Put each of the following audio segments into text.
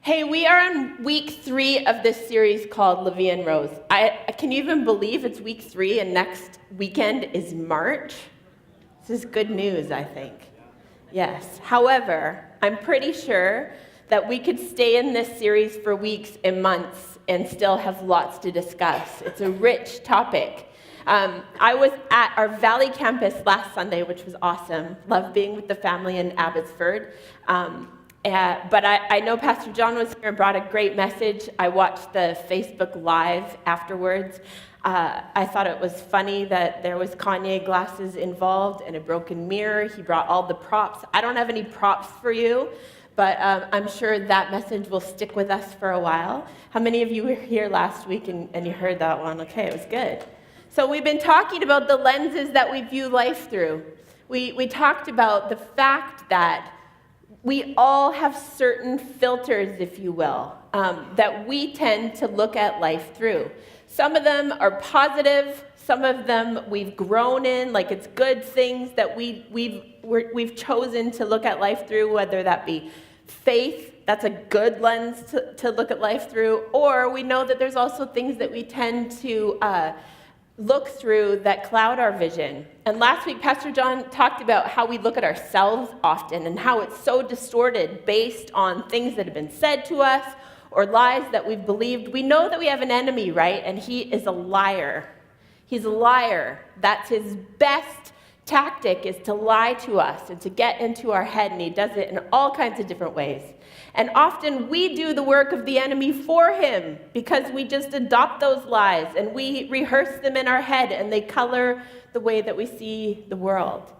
Hey, we are on week 3 of this series called Vie En Rose. Can you even believe it's week 3 and next weekend is March? This is good news, I think. Yes. However, I'm pretty sure that we could stay in this series for weeks and months and still have lots to discuss. It's a rich topic. I was at our Valley campus last Sunday, which was awesome. Loved being with the family in Abbotsford. But I know Pastor John was here and brought a great message. I watched the Facebook Live afterwards. I thought it was funny that there was Kanye glasses involved and a broken mirror. He brought all the props. I don't have any props for you, but I'm sure that message will stick with us for a while. How many of you were here last week and you heard that one? Okay, it was good. So we've been talking about the lenses that we view life through. We talked about the fact that we all have certain filters, if you will, that we tend to look at life through. Some of them are positive. Some of them we've grown in, like it's good things that we've chosen to look at life through, whether that be faith, that's a good lens to look at life through, or we know that there's also things that we tend to look through that cloud our vision. And last week, Pastor John talked about how we look at ourselves often and how it's so distorted based on things that have been said to us or lies that we've believed. We know that we have an enemy, right? And he is a liar. He's a liar. That's his best tactic, is to lie to us and to get into our head, and he does it in all kinds of different ways. And often we do the work of the enemy for him because we just adopt those lies and we rehearse them in our head and they color the way that we see the world.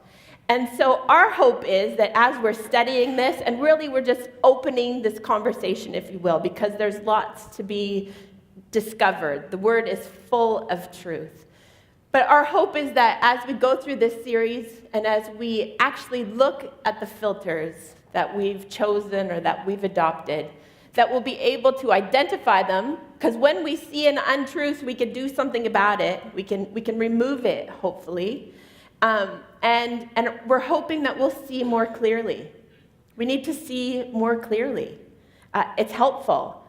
And so our hope is that as we're studying this, and really we're just opening this conversation, if you will, because there's lots to be discovered. The word is full of truth. But our hope is that as we go through this series and as we actually look at the filters that we've chosen or that we've adopted, that we'll be able to identify them, because when we see an untruth, we can do something about it. We can remove it, hopefully. And we're hoping that we'll see more clearly. We need to see more clearly. It's helpful.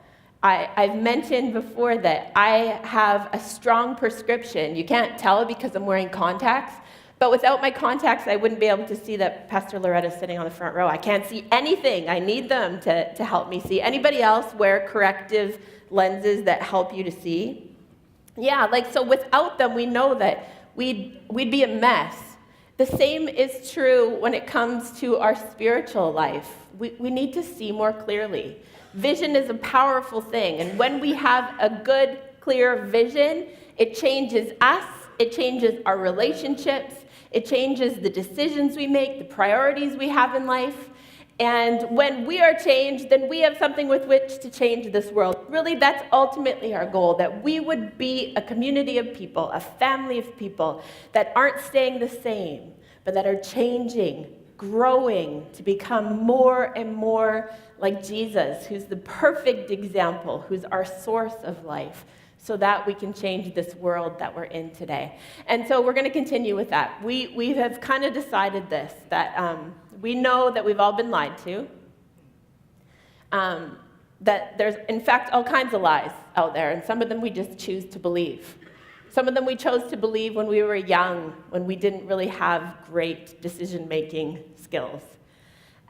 I've mentioned before that I have a strong prescription. You can't tell because I'm wearing contacts, but without my contacts, I wouldn't be able to see that Pastor Loretta's sitting on the front row. I can't see anything. I need them to help me see. Anybody else wear corrective lenses that help you to see? Yeah, so without them, we know that we'd be a mess. The same is true when it comes to our spiritual life. We need to see more clearly. Vision is a powerful thing, and when we have a good, clear vision, it changes us, it changes our relationships, it changes the decisions we make, the priorities we have in life, and when we are changed, then we have something with which to change this world. Really, that's ultimately our goal, that we would be a community of people, a family of people that aren't staying the same, but that are changing, growing to become more and more like Jesus, who's the perfect example, who's our source of life, so that we can change this world that we're in today. And so we're going to continue with that. We have kind of decided this, that we know that we've all been lied to, that there's, in fact, all kinds of lies out there, and some of them we just choose to believe. Some of them we chose to believe when we were young, when we didn't really have great decision-making skills.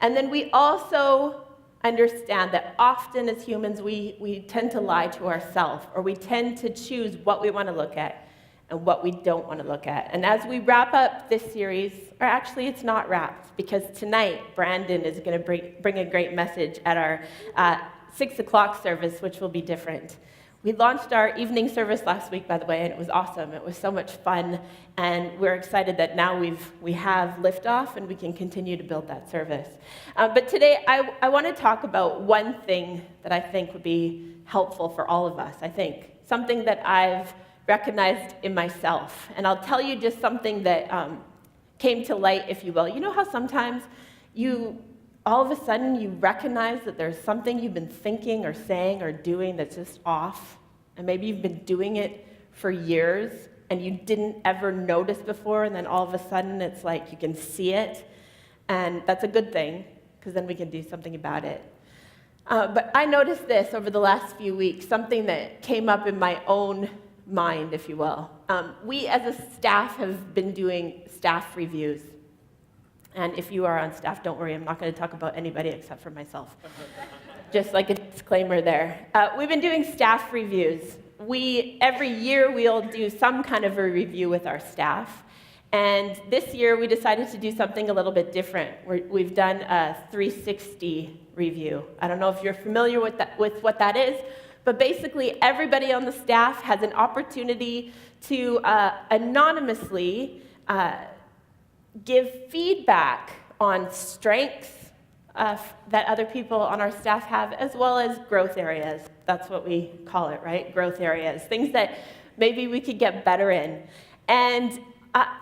And then we also understand that often as humans, we tend to lie to ourselves, or we tend to choose what we want to look at and what we don't want to look at. And as we wrap up this series, or actually it's not wrapped, because tonight Brandon is going to bring a great message at our 6 o'clock service, which will be different. We launched our evening service last week, by the way, and it was awesome. It was so much fun, and we're excited that now we have liftoff and we can continue to build that service. But today, I want to talk about one thing that I think would be helpful for all of us, I think. Something that I've recognized in myself. And I'll tell you just something that came to light, if you will. You know how sometimes all of a sudden you recognize that there's something you've been thinking or saying or doing that's just off, and maybe you've been doing it for years and you didn't ever notice before, and then all of a sudden it's like you can see it, and that's a good thing because then we can do something about it. But I noticed this over the last few weeks, something that came up in my own mind, if you will. We as a staff have been doing staff reviews. And if you are on staff, don't worry, I'm not going to talk about anybody except for myself. Just like a disclaimer there. We've been doing staff reviews. Every year we'll do some kind of a review with our staff. And this year we decided to do something a little bit different. We've done a 360 review. I don't know if you're familiar with what that is, but basically everybody on the staff has an opportunity to anonymously give feedback on strengths that other people on our staff have, as well as growth areas. That's what we call it, right? Growth areas, things that maybe we could get better in. And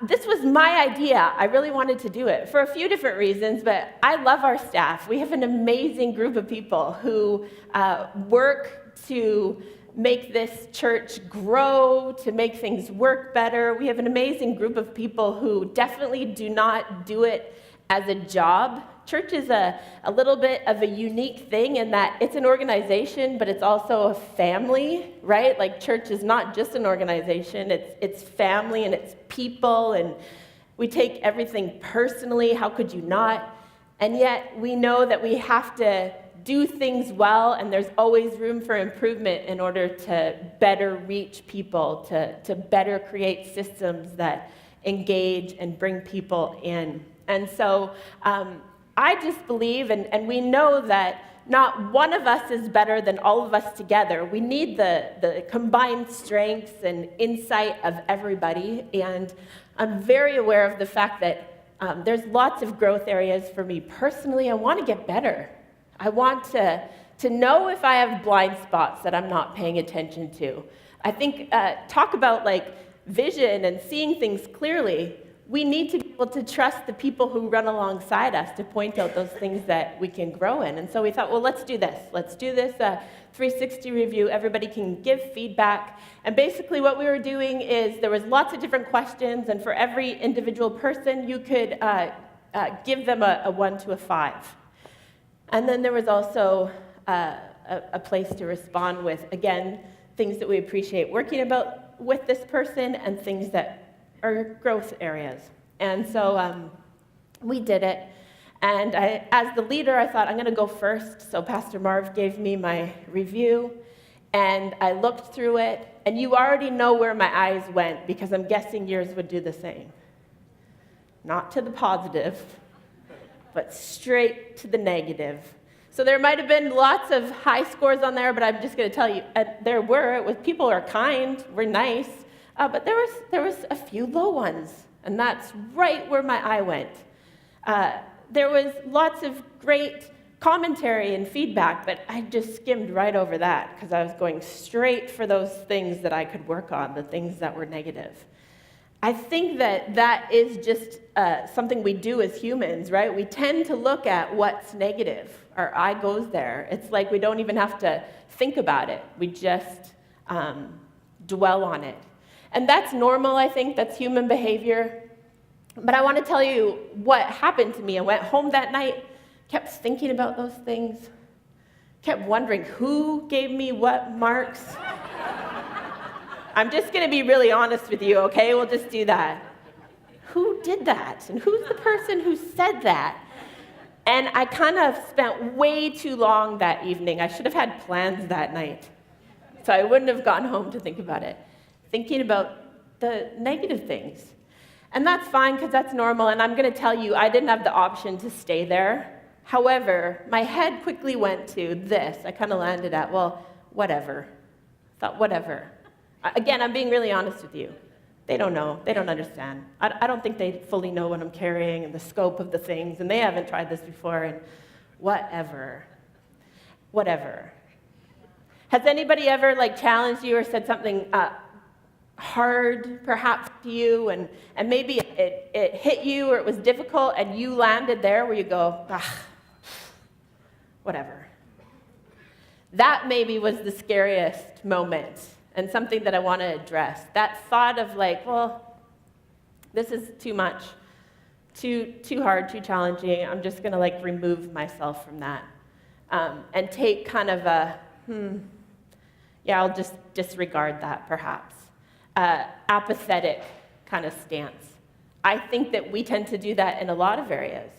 this was my idea. I really wanted to do it for a few different reasons, but I love our staff. We have an amazing group of people who work to make this church grow, to make things work better. We have an amazing group of people who definitely do not do it as a job. Church is a little bit of a unique thing in that it's an organization, but it's also a family, right? Like church is not just an organization, it's family and it's people, and we take everything personally. How could you not? And yet we know that we have to do things well, and there's always room for improvement in order to better reach people, to better create systems that engage and bring people in. And so I just believe, and we know that not one of us is better than all of us together. We need the combined strengths and insight of everybody, and I'm very aware of the fact that there's lots of growth areas for me personally. I want to get better. I want to know if I have blind spots that I'm not paying attention to. I think, talk about like vision and seeing things clearly. We need to be able to trust the people who run alongside us to point out those things that we can grow in. And so we thought, well, let's do this. Let's do this 360 review. Everybody can give feedback. And basically what we were doing is there was lots of different questions, and for every individual person, you could give them a 1 to a 5. And then there was also a place to respond with, again, things that we appreciate working with this person and things that are growth areas. And so we did it. And as the leader, I thought, I'm going to go first. So Pastor Marv gave me my review, and I looked through it. And you already know where my eyes went, because I'm guessing yours would do the same. Not to the positive, but straight to the negative. So there might have been lots of high scores on there, but I'm just going to tell you, people are kind, we're nice, but there was a few low ones, and that's right where my eye went. There was lots of great commentary and feedback, but I just skimmed right over that because I was going straight for those things that I could work on, the things that were negative. I think that is just something we do as humans, right? We tend to look at what's negative. Our eye goes there. It's like we don't even have to think about it. We just dwell on it. And that's normal, I think. That's human behavior. But I want to tell you what happened to me. I went home that night, kept thinking about those things, kept wondering who gave me what marks. I'm just going to be really honest with you, okay? We'll just do that. Who did that? And who's the person who said that? And I kind of spent way too long that evening. I should have had plans that night. So I wouldn't have gone home to think about it. Thinking about the negative things. And that's fine, because that's normal. And I'm going to tell you, I didn't have the option to stay there. However, my head quickly went to this. I kind of landed at, well, whatever. I thought, whatever. Again, I'm being really honest with you. They don't know. They don't understand. I don't think they fully know what I'm carrying and the scope of the things, and they haven't tried this before, and whatever. Whatever. Has anybody ever challenged you or said something hard, perhaps, to you, and maybe it hit you or it was difficult, and you landed there where you go, whatever. That maybe was the scariest moment, and something that I want to address. That thought of well, this is too much, too hard, too challenging. I'm just going to remove myself from that. and take kind of a, yeah, I'll just disregard that perhaps, apathetic kind of stance. I think that we tend to do that in a lot of areas.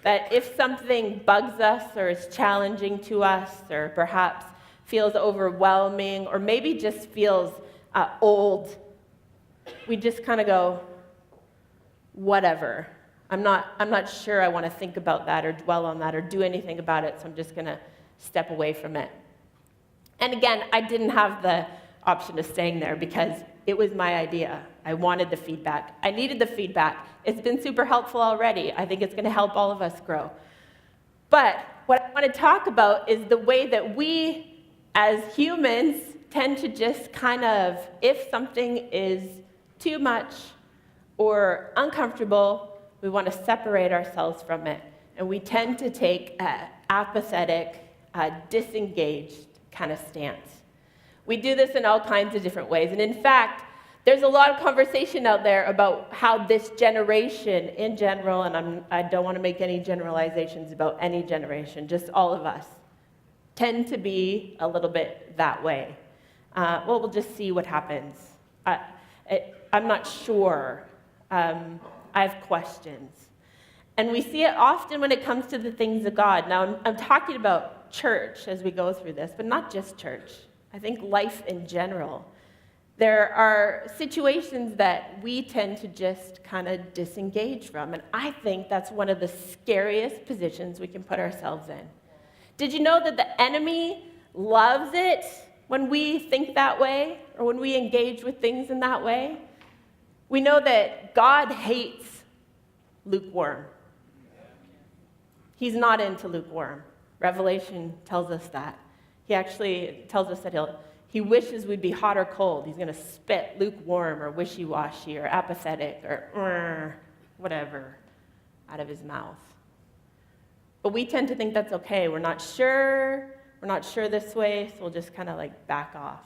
That if something bugs us or is challenging to us or perhaps feels overwhelming or maybe just feels old, we just kind of go, whatever. I'm not sure I want to think about that or dwell on that or do anything about it, so I'm just going to step away from it. And again, I didn't have the option of staying there because it was my idea. I wanted the feedback. I needed the feedback. It's been super helpful already. I think it's going to help all of us grow. But what I want to talk about is the way that we, as humans, tend to just kind of, if something is too much or uncomfortable, we want to separate ourselves from it. And we tend to take an apathetic, disengaged kind of stance. We do this in all kinds of different ways. And in fact, there's a lot of conversation out there about how this generation in general, and I don't want to make any generalizations about any generation, just all of us, tend to be a little bit that way. Well, we'll just see what happens. I'm not sure. I have questions. And we see it often when it comes to the things of God. Now, I'm talking about church as we go through this, but not just church. I think life in general. There are situations that we tend to just kind of disengage from, and I think that's one of the scariest positions we can put ourselves in. Did you know that the enemy loves it when we think that way or when we engage with things in that way? We know that God hates lukewarm. He's not into lukewarm. Revelation tells us that. He actually tells us that he wishes we'd be hot or cold. He's going to spit lukewarm or wishy-washy or apathetic or whatever out of his mouth. But we tend to think that's okay. We're not sure this way, so we'll just kind of like back off.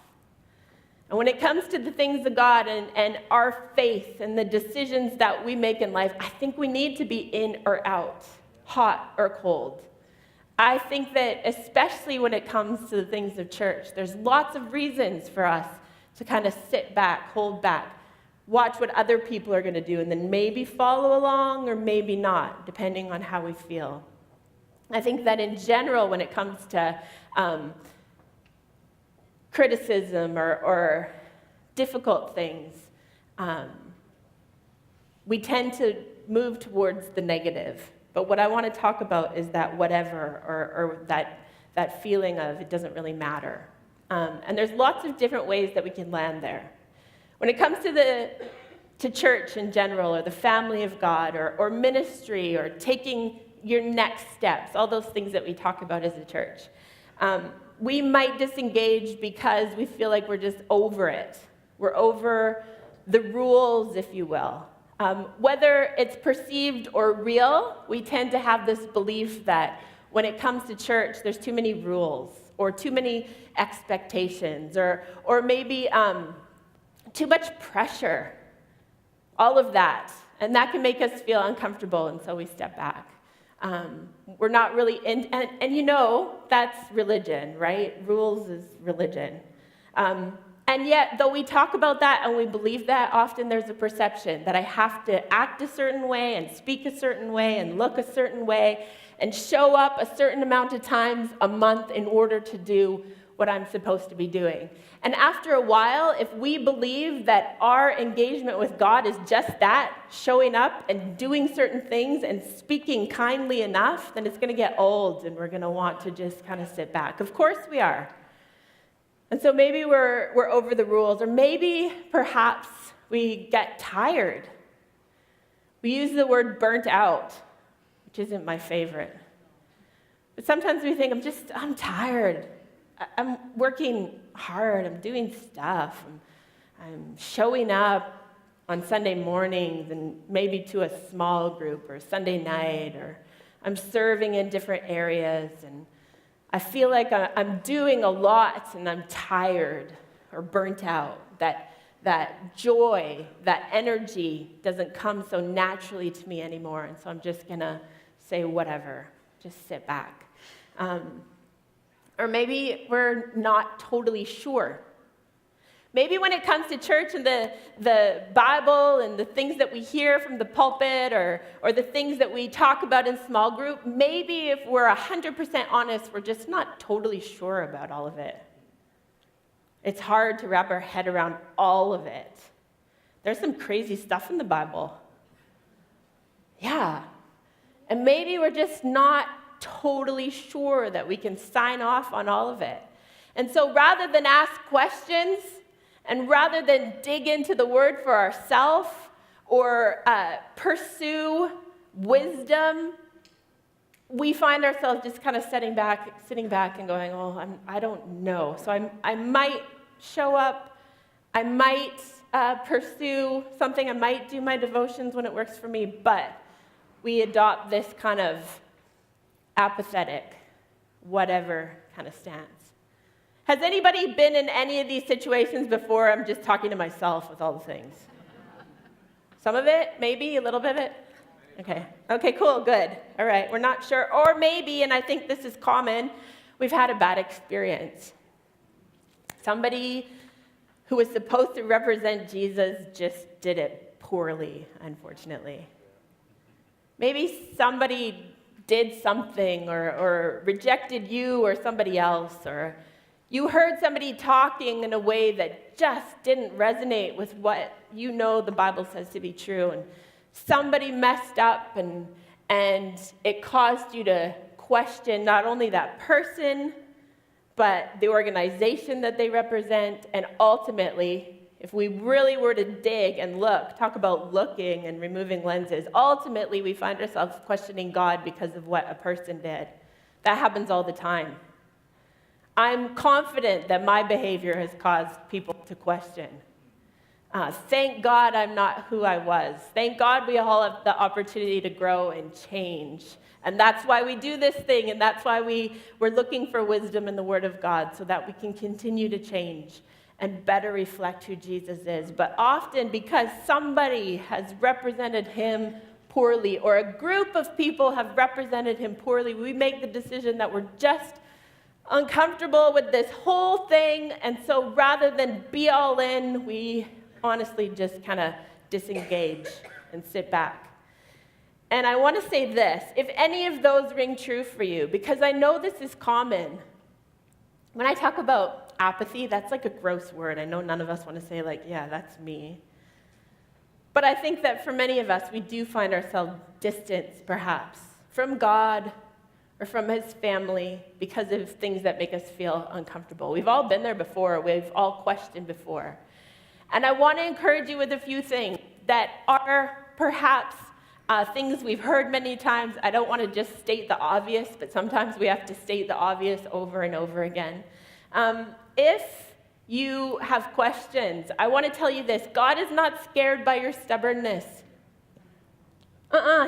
And when it comes to the things of God and our faith and the decisions that we make in life, I think we need to be in or out, hot or cold. I think that especially when it comes to the things of church, there's lots of reasons for us to kind of sit back, hold back, watch what other people are going to do, and then maybe follow along or maybe not, depending on how we feel. I think that in general, when it comes to criticism or difficult things, we tend to move towards the negative. But what I want to talk about is that whatever, or that feeling of it doesn't really matter. And there's lots of different ways that we can land there. When it comes to church in general, or the family of God, or ministry, or taking your next steps, all those things that we talk about as a church, we might disengage because we feel like we're just over it. We're over the rules, if you will. Whether it's perceived or real, we tend to have this belief that when it comes to church, there's too many rules or too many expectations or maybe too much pressure, all of that. And that can make us feel uncomfortable, and so we step back. We're not really in, and you know, that's religion, right? Rules is religion. And yet, though we talk about that and we believe that, often there's a perception that I have to act a certain way and speak a certain way and look a certain way and show up a certain amount of times a month in order to do what I'm supposed to be doing. And after a while, if we believe that our engagement with God is just that, showing up and doing certain things and speaking kindly enough, then it's going to get old and we're going to want to just kind of sit back. Of course we are. And so maybe we're over the rules, or maybe perhaps we get tired. We use the word burnt out, which isn't my favorite. But sometimes we think, I'm tired. I'm working hard. I'm doing stuff. I'm showing up on Sunday mornings and maybe to a small group or Sunday night, or I'm serving in different areas, and I feel like I'm doing a lot and I'm tired or burnt out. That joy, that energy doesn't come so naturally to me anymore, and so I'm just going to say whatever, just sit back. Or maybe we're not totally sure. Maybe when it comes to church and the Bible and the things that we hear from the pulpit or the things that we talk about in small group, maybe if we're 100% honest, we're just not totally sure about all of it. It's hard to wrap our head around all of it. There's some crazy stuff in the Bible. Yeah. And maybe we're just not totally sure that we can sign off on all of it. And so rather than ask questions, and rather than dig into the word for ourselves or pursue wisdom, we find ourselves just kind of sitting back and going, oh, I don't know. So I might show up, I might pursue something, I might do my devotions when it works for me, but we adopt this kind of apathetic, whatever kind of stance. Has anybody been in any of these situations before? I'm just talking to myself with all the things. Some of it, maybe, a little bit of it? Okay, cool, good. All right, we're not sure. Or maybe, and I think this is common, we've had a bad experience. Somebody who was supposed to represent Jesus just did it poorly, unfortunately. Maybe somebody did something or rejected you or somebody else, or you heard somebody talking in a way that just didn't resonate with what you know the Bible says to be true, and somebody messed up and it caused you to question not only that person, but the organization that they represent, and ultimately, if we really were to dig and look, talk about looking and removing lenses, ultimately we find ourselves questioning God because of what a person did. That happens all the time. I'm confident that my behavior has caused people to question. Thank God I'm not who I was. Thank God we all have the opportunity to grow and change. And that's why we do this thing, and that's why we're looking for wisdom in the Word of God, so that we can continue to change and better reflect who Jesus is. But often, because somebody has represented him poorly, or a group of people have represented him poorly, we make the decision that we're just uncomfortable with this whole thing, and so rather than be all in, we honestly just kind of disengage and sit back. And I want to say this, if any of those ring true for you, because I know this is common. When I talk about apathy, that's like a gross word. I know none of us want to say, like, yeah, that's me. But I think that for many of us, we do find ourselves distanced, perhaps, from God or from his family because of things that make us feel uncomfortable. We've all been there before. We've all questioned before. And I want to encourage you with a few things that are perhaps things we've heard many times. I don't want to just state the obvious, but sometimes we have to state the obvious over and over again. If you have questions, I want to tell you this. God is not scared by your stubbornness.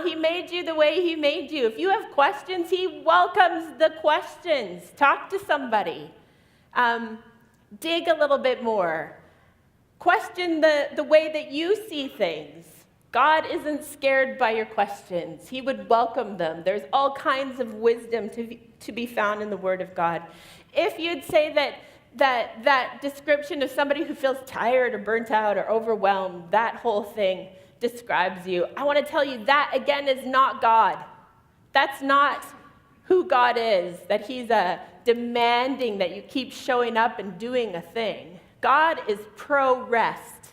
He made you the way he made you. If you have questions, he welcomes the questions. Talk to somebody. Dig a little bit more. Question the way that you see things. God isn't scared by your questions. He would welcome them. There's all kinds of wisdom to be found in the Word of God. If you'd say that description of somebody who feels tired or burnt out or overwhelmed, that whole thing describes you, I want to tell you that, again, is not God. That's not who God is, that he's demanding that you keep showing up and doing a thing. God is pro-rest.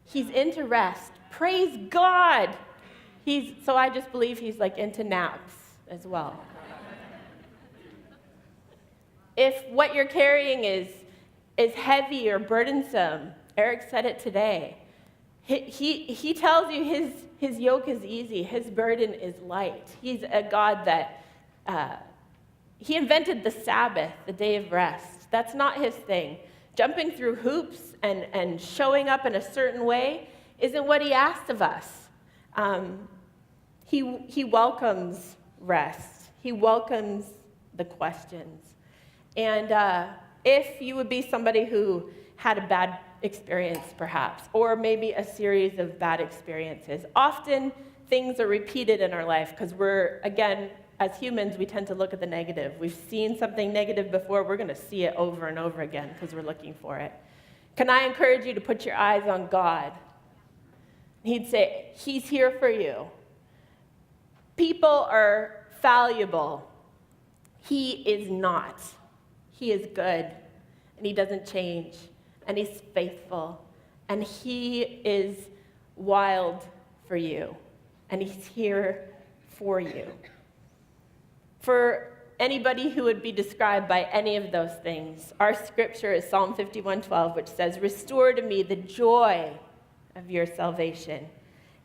He's into rest. Praise God. So I just believe he's like into naps as well. If what you're carrying is heavy or burdensome, Eric said it today. He tells you his yoke is easy, his burden is light. He's a God that he invented the Sabbath, the day of rest. That's not his thing. Jumping through hoops and showing up in a certain way isn't what he asked of us. He welcomes rest. He welcomes the questions. And if you would be somebody who had a bad experience, perhaps, or maybe a series of bad experiences, often things are repeated in our life because we're, again, as humans, we tend to look at the negative. We've seen something negative before, we're going to see it over and over again because we're looking for it. Can I encourage you to put your eyes on God? He'd say, He's here for you. People are fallible. He is not. He is good, and He doesn't change, and He's faithful, and He is wild for you, and He's here for you. For anybody who would be described by any of those things, our scripture is Psalm 51:12, which says, "Restore to me the joy of your salvation,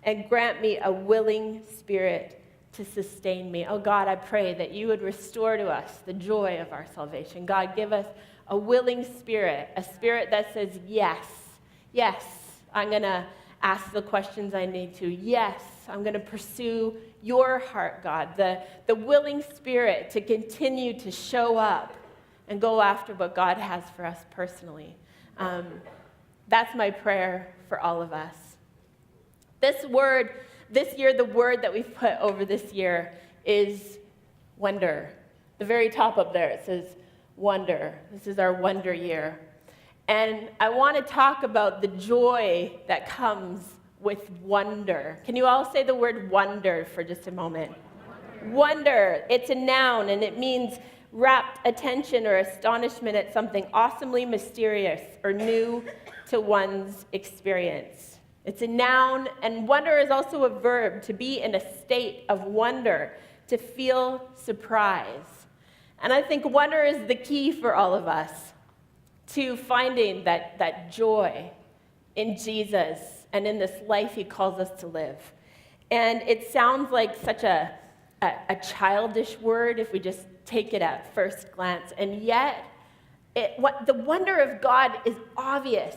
and grant me a willing spirit to sustain me." Oh God, I pray that you would restore to us the joy of our salvation. God, give us a willing spirit, a spirit that says, yes, I'm going to ask the questions I need to. Yes, I'm going to pursue your heart, God. The willing spirit to continue to show up and go after what God has for us personally. That's my prayer for all of us. This year, the word that we've put over this year is wonder. The very top up there, it says wonder. This is our wonder year. And I want to talk about the joy that comes with wonder. Can you all say the word wonder for just a moment? Wonder. It's a noun, and it means rapt attention or astonishment at something awesomely mysterious or new to one's experience. It's a noun, and wonder is also a verb, to be in a state of wonder, to feel surprise. And I think wonder is the key for all of us to finding that joy in Jesus and in this life He calls us to live. And it sounds like such a childish word if we just take it at first glance, and yet the wonder of God is obvious.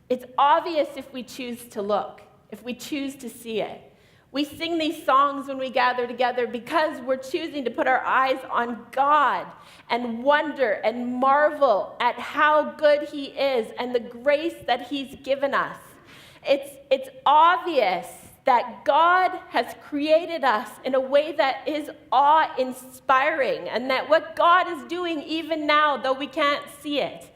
It's obvious if we choose to look, if we choose to see it. We sing these songs when we gather together because we're choosing to put our eyes on God and wonder and marvel at how good He is and the grace that He's given us. It's obvious that God has created us in a way that is awe-inspiring, and that what God is doing even now, though we can't see it,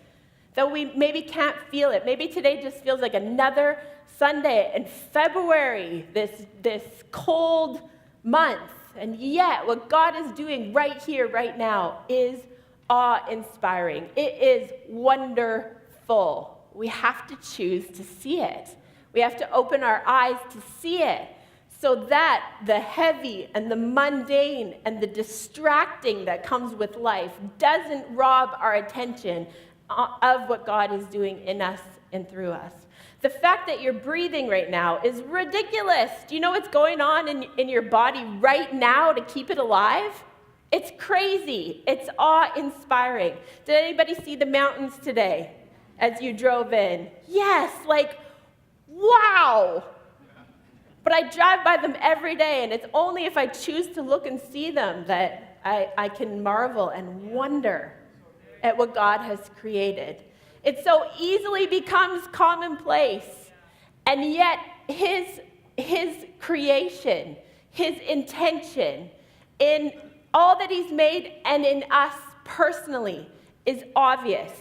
though we maybe can't feel it, maybe today just feels like another Sunday in February, this cold month, and yet what God is doing right here, right now, is awe-inspiring. It is wonderful. We have to choose to see it. We have to open our eyes to see it so that the heavy and the mundane and the distracting that comes with life doesn't rob our attention of what God is doing in us and through us. The fact that you're breathing right now is ridiculous. Do you know what's going on in your body right now to keep it alive? It's crazy. It's awe-inspiring. Did anybody see the mountains today as you drove in? Yes, wow. But I drive by them every day, and it's only if I choose to look and see them that I can marvel and wonder at what God has created. It so easily becomes commonplace, and yet His creation, His intention in all that He's made and in us personally is obvious.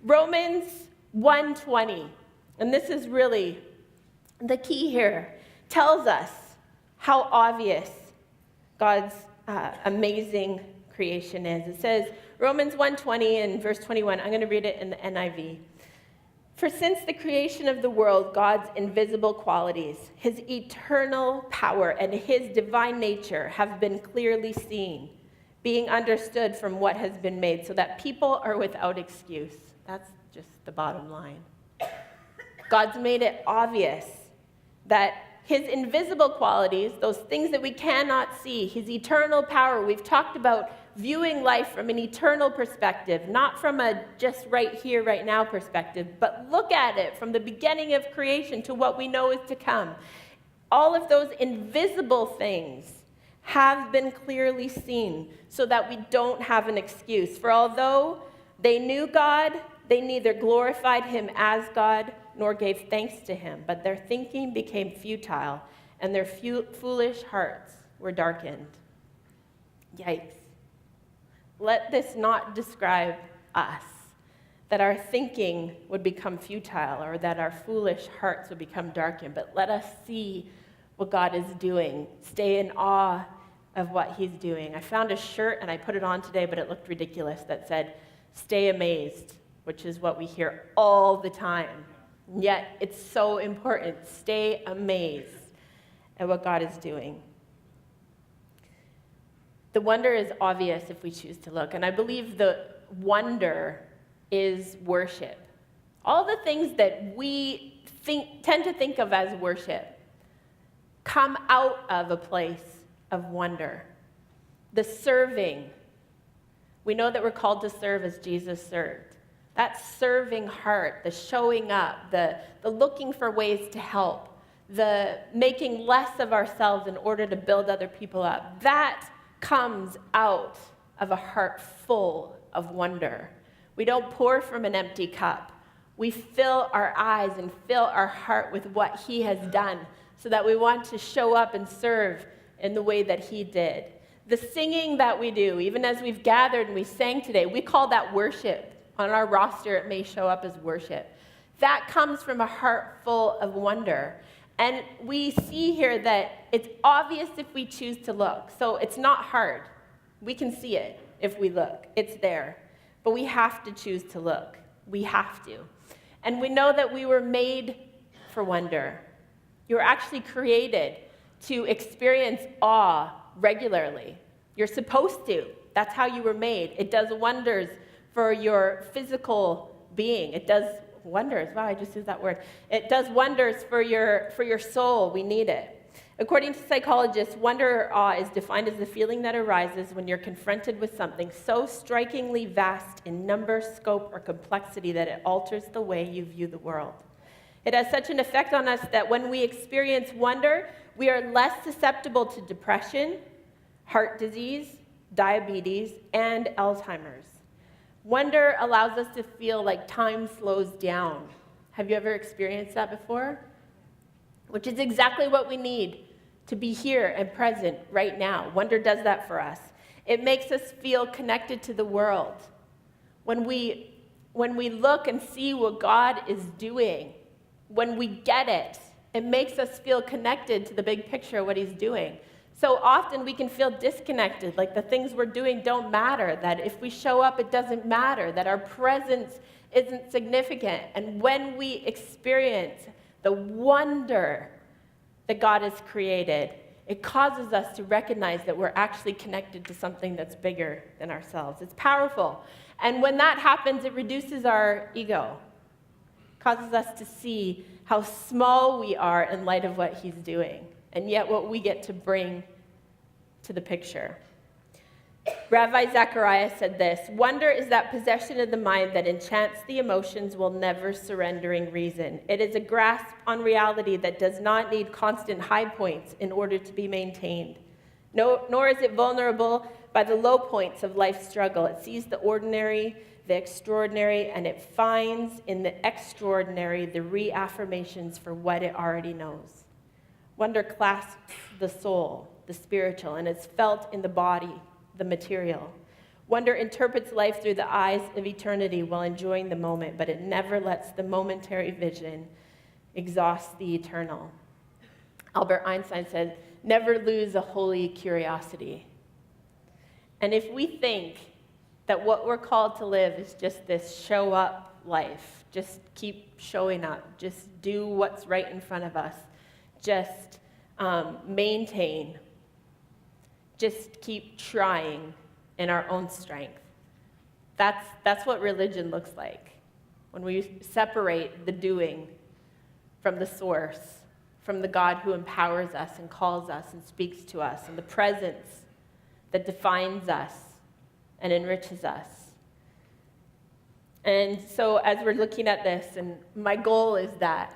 Romans 1:20, and this is really the key here, tells us how obvious God's amazing creation is. It says, Romans 1:20 and verse 21, I'm going to read it in the NIV. "For since the creation of the world, God's invisible qualities, His eternal power and His divine nature have been clearly seen, being understood from what has been made, so that people are without excuse." That's just the bottom line. God's made it obvious that His invisible qualities, those things that we cannot see, His eternal power, we've talked about viewing life from an eternal perspective, not from a just right here, right now perspective, but look at it from the beginning of creation to what we know is to come. All of those invisible things have been clearly seen so that we don't have an excuse. For although they knew God, they neither glorified Him as God nor gave thanks to Him, but their thinking became futile, and their foolish hearts were darkened. Yikes. Let this not describe us, that our thinking would become futile or that our foolish hearts would become darkened, but let us see what God is doing. Stay in awe of what he's doing. I found a shirt and I put it on today, but it looked ridiculous, that said, "Stay amazed," which is what we hear all the time. And yet it's so important. Stay amazed at what God is doing. The wonder is obvious if we choose to look, and I believe the wonder is worship. All the things that we tend to think of as worship come out of a place of wonder. The serving. We know that we're called to serve as Jesus served. That serving heart, the showing up, the looking for ways to help, the making less of ourselves in order to build other people up, that comes out of a heart full of wonder. We don't pour from an empty cup. We fill our eyes and fill our heart with what he has done so that we want to show up and serve in the way that he did. The singing that we do, even as we've gathered and we sang today, we call that worship. On our roster, it may show up as worship. That comes from a heart full of wonder. And we see here that it's obvious if we choose to look. So it's not hard. We can see it if we look. It's there. But we have to choose to look. We have to. And we know that we were made for wonder. You were actually created to experience awe regularly. You're supposed to. That's how you were made. It does wonders for your physical being. It does wonders. Wow, I just used that word. It does wonders for your soul. We need it. According to psychologists, wonder or awe is defined as the feeling that arises when you're confronted with something so strikingly vast in number, scope, or complexity that it alters the way you view the world. It has such an effect on us that when we experience wonder, we are less susceptible to depression, heart disease, diabetes, and Alzheimer's. Wonder allows us to feel like time slows down. Have you ever experienced that before? Which is exactly what we need to be here and present right now. Wonder does that for us. It makes us feel connected to the world. When we look and see what God is doing, when we get it, it makes us feel connected to the big picture of what he's doing. So often we can feel disconnected, like the things we're doing don't matter, that if we show up, it doesn't matter, that our presence isn't significant. And when we experience the wonder that God has created, it causes us to recognize that we're actually connected to something that's bigger than ourselves. It's powerful. And when that happens, it reduces our ego, causes us to see how small we are in light of what he's doing, and yet what we get to bring to the picture. Rabbi Zechariah said this: "Wonder is that possession of the mind that enchants the emotions while never surrendering reason. It is a grasp on reality that does not need constant high points in order to be maintained. Nor is it vulnerable by the low points of life's struggle. It sees the ordinary, the extraordinary, and it finds in the extraordinary the reaffirmations for what it already knows. Wonder clasps the soul, the spiritual, and it's felt in the body, the material. Wonder interprets life through the eyes of eternity while enjoying the moment, but it never lets the momentary vision exhaust the eternal." Albert Einstein said, "Never lose a holy curiosity." And if we think that what we're called to live is just this show up life, just keep showing up, just do what's right in front of us, just maintain, just keep trying in our own strength. That's what religion looks like. When we separate the doing from the source, from the God who empowers us and calls us and speaks to us, and the presence that defines us and enriches us. And so as we're looking at this, and my goal is that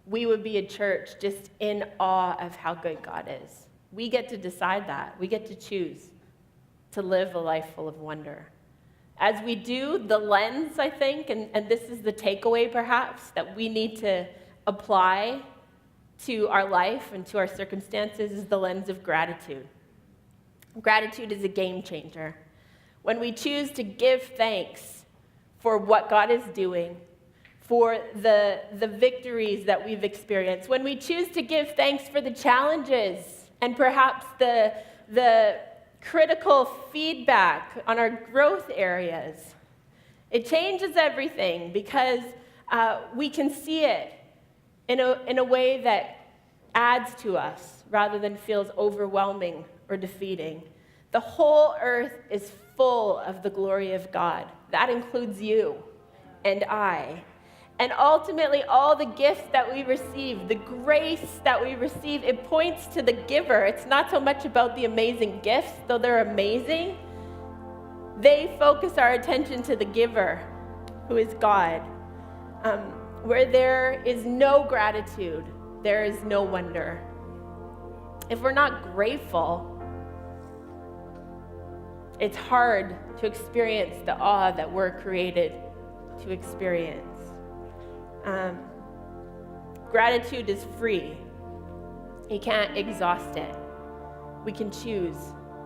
we would be a church just in awe of how good God is. We get to decide that. We get to choose to live a life full of wonder. As we do, the lens, I think, and this is the takeaway perhaps, that we need to apply to our life and to our circumstances, is the lens of gratitude. Gratitude is a game changer. When we choose to give thanks for what God is doing, for the victories that we've experienced, when we choose to give thanks for the challenges and perhaps the critical feedback on our growth areas, it changes everything because we can see it in a way that adds to us rather than feels overwhelming or defeating. The whole earth is full of the glory of God. That includes you and I. And ultimately, all the gifts that we receive, the grace that we receive, it points to the giver. It's not so much about the amazing gifts, though they're amazing. They focus our attention to the giver, who is God. Where there is no gratitude, there is no wonder. If we're not grateful, it's hard to experience the awe that we're created to experience. Gratitude is free. You can't exhaust it. We can choose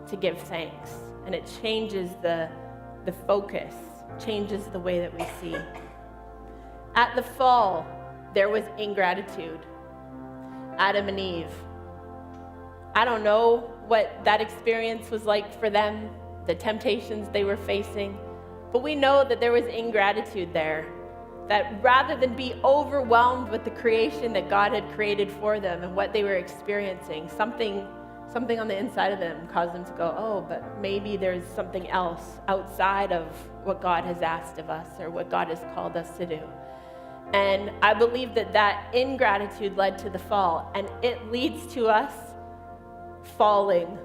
to give thanks, and it changes the focus, changes the way that we see. At the fall, there was ingratitude. Adam and Eve. I don't know what that experience was like for them, the temptations they were facing, but we know that there was ingratitude there. That rather than be overwhelmed with the creation that God had created for them and what they were experiencing, something on the inside of them caused them to go, oh, but maybe there's something else outside of what God has asked of us or what God has called us to do. And I believe that ingratitude led to the fall, and it leads to us falling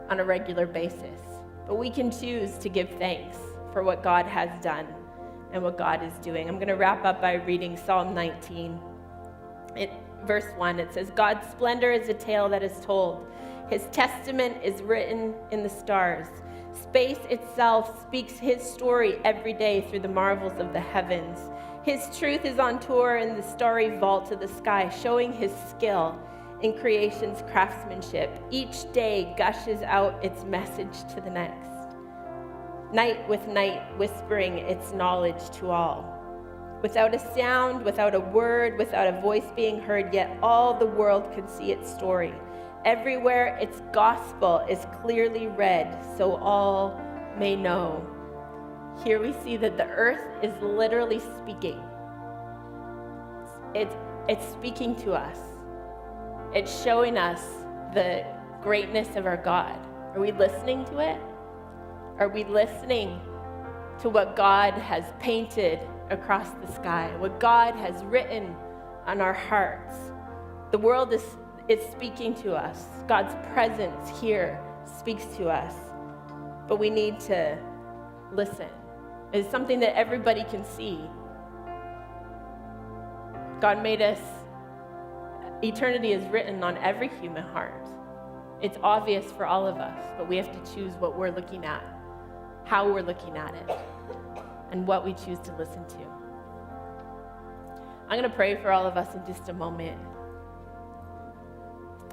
on a regular basis. But we can choose to give thanks for what God has done and what God is doing. I'm going to wrap up by reading Psalm 19. Verse 1, it says, God's splendor is a tale that is told. His testament is written in the stars. Space itself speaks his story every day through the marvels of the heavens. His truth is on tour in the starry vault of the sky, showing his skill in creation's craftsmanship. Each day gushes out its message to the next. Night with night, whispering its knowledge to all. Without a sound, without a word, without a voice being heard, yet all the world could see its story. Everywhere its gospel is clearly read, so all may know. Here we see that the earth is literally speaking. It's speaking to us. It's showing us the greatness of our God. Are we listening to it? Are we listening to what God has painted across the sky, what God has written on our hearts? The world is speaking to us. God's presence here speaks to us. But we need to listen. It's something that everybody can see. God made us, eternity is written on every human heart. It's obvious for all of us, but we have to choose what we're looking at, how we're looking at it, and what we choose to listen to. I'm going to pray for all of us in just a moment.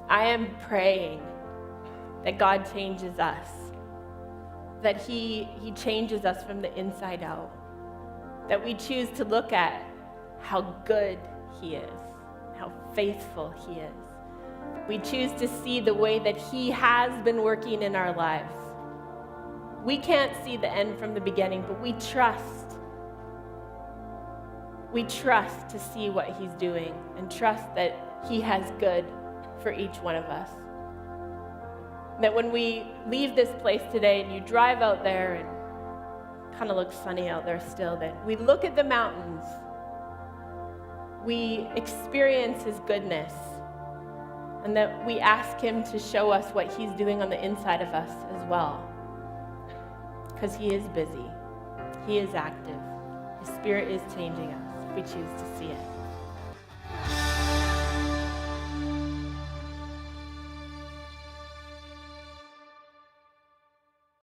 I am praying that God changes us, that He changes us from the inside out, that we choose to look at how good He is, how faithful He is. We choose to see the way that He has been working in our lives. We can't see the end from the beginning, but we trust. We trust to see what He's doing and trust that He has good for each one of us. That when we leave this place today and you drive out there and kind of looks sunny out there still, that we look at the mountains, we experience His goodness, and that we ask Him to show us what He's doing on the inside of us as well. Because He is busy. He is active. His Spirit is changing us if we choose to see it.